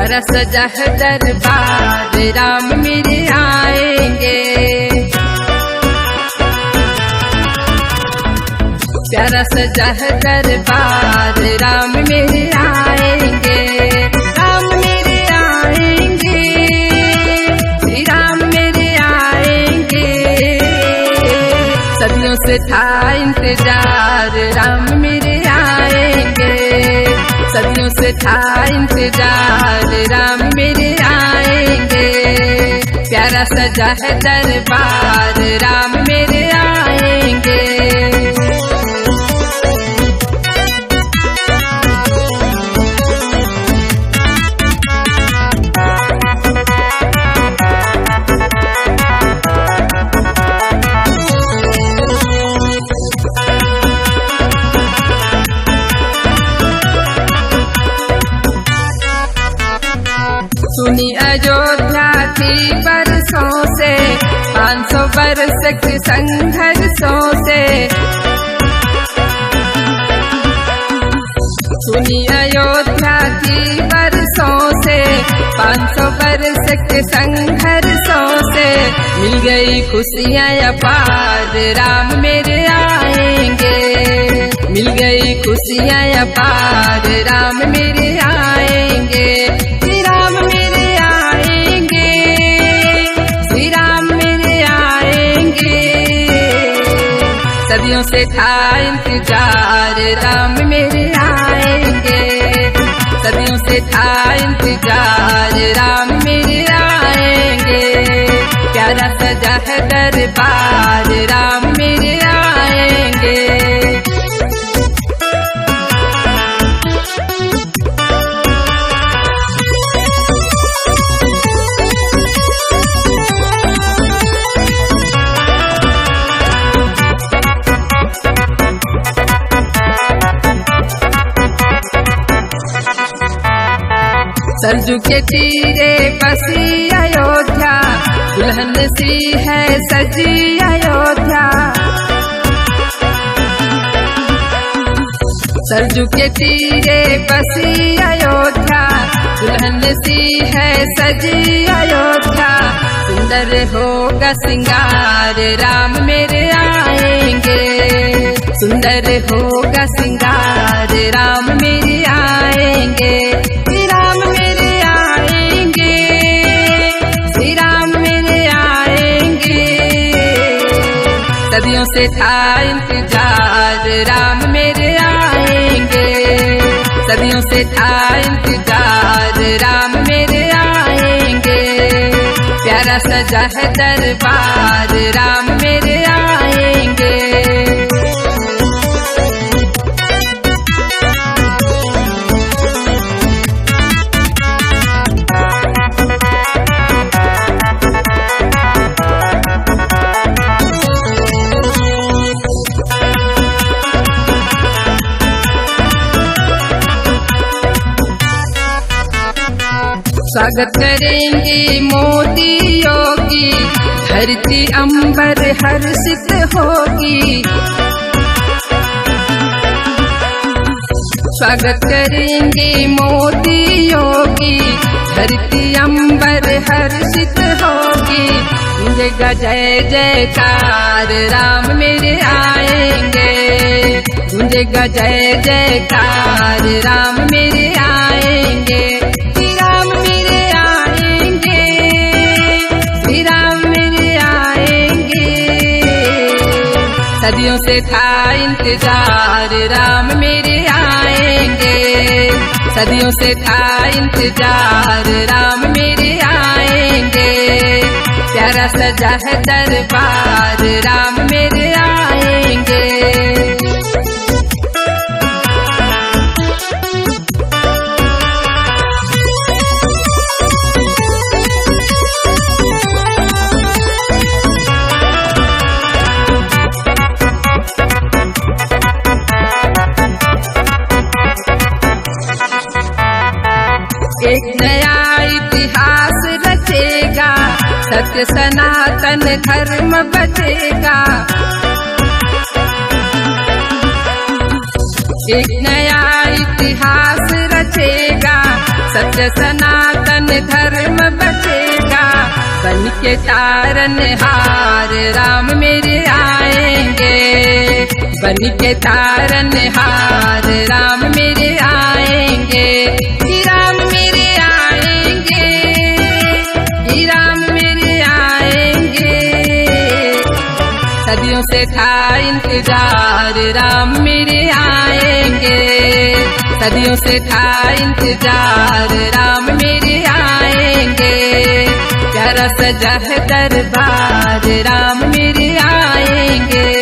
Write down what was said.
प्यारा सजा है दरबार राम मेरे आएंगे। प्यारा सजा है दरबार राम मेरे आएंगे। राम मेरे आएंगे, श्री राम मेरे आएंगे। सदियों से था इंतजार राम मेरे आएंगे। सदियों से था इंतजार राम मेरे आएंगे। प्यारा सजा है दरबार राम मेरे आएंगे। सुनी अयोध्या थी बरसों से, 500 बरस के संघर्षों से। सुनी अयोध्या थी बरसों से, 500 बरस के संघर्षों से। मिल गई खुशियाँ अपार राम मेरे आएंगे। मिल गई खुशियाँ अपार राम मेरे आएंगे। सदियों से था इंतजार राम मेरे आएंगे। सदियों से था इंतजार राम मेरे आएंगे। प्यारा सजा है दरबार राम मेरे आएंगे। सरजू के तीरे बसी अयोध्या, दुल्हन सी है सजी अयोध्या। सरजू के तीरे बसी अयोध्या, दुल्हन सी है सजी अयोध्या। सुंदर होगा सिंगार राम मेरे आएंगे। सुंदर होगा सिंगार राम मेरे आएंगे। सदियों से था इंतजार राम मेरे आएंगे। सदियों से था इंतजार राम मेरे आएंगे। प्यारा सजा है दरबार राम मेरे आएंगे। स्वागत करेंगे मोदी योगी, धरती अंबर हर्षित होगी। स्वागत करेंगे मोदी योगी, धरती अंबर हर्षित होगी। गूंजेगा जय जयकार राम मेरे आएंगे। गूंजेगा जय जयकार राम मेरे आएंगे। सदियों से था इंतजार राम मेरे आएंगे। सदियों से था इंतजार राम मेरे आएंगे। प्यारा सजा है दरबार राम मेरे आएंगे। एक नया इतिहास रचेगा, सत्य सनातन धर्म बचेगा। एक नया इतिहास रचेगा, सत्य सनातन बन के तारनहार राम मेरे आएंगे, बन के तारनहार राम मेरे आएंगे, कि राम मेरे आएंगे, कि राम मेरे आएंगे। सदियों से था इंतजार राम मेरे आएंगे, सदियों से था इंतजार राम मेरे आएंगे। प्यारा सजा है दरबार राम मेरे आएंगे।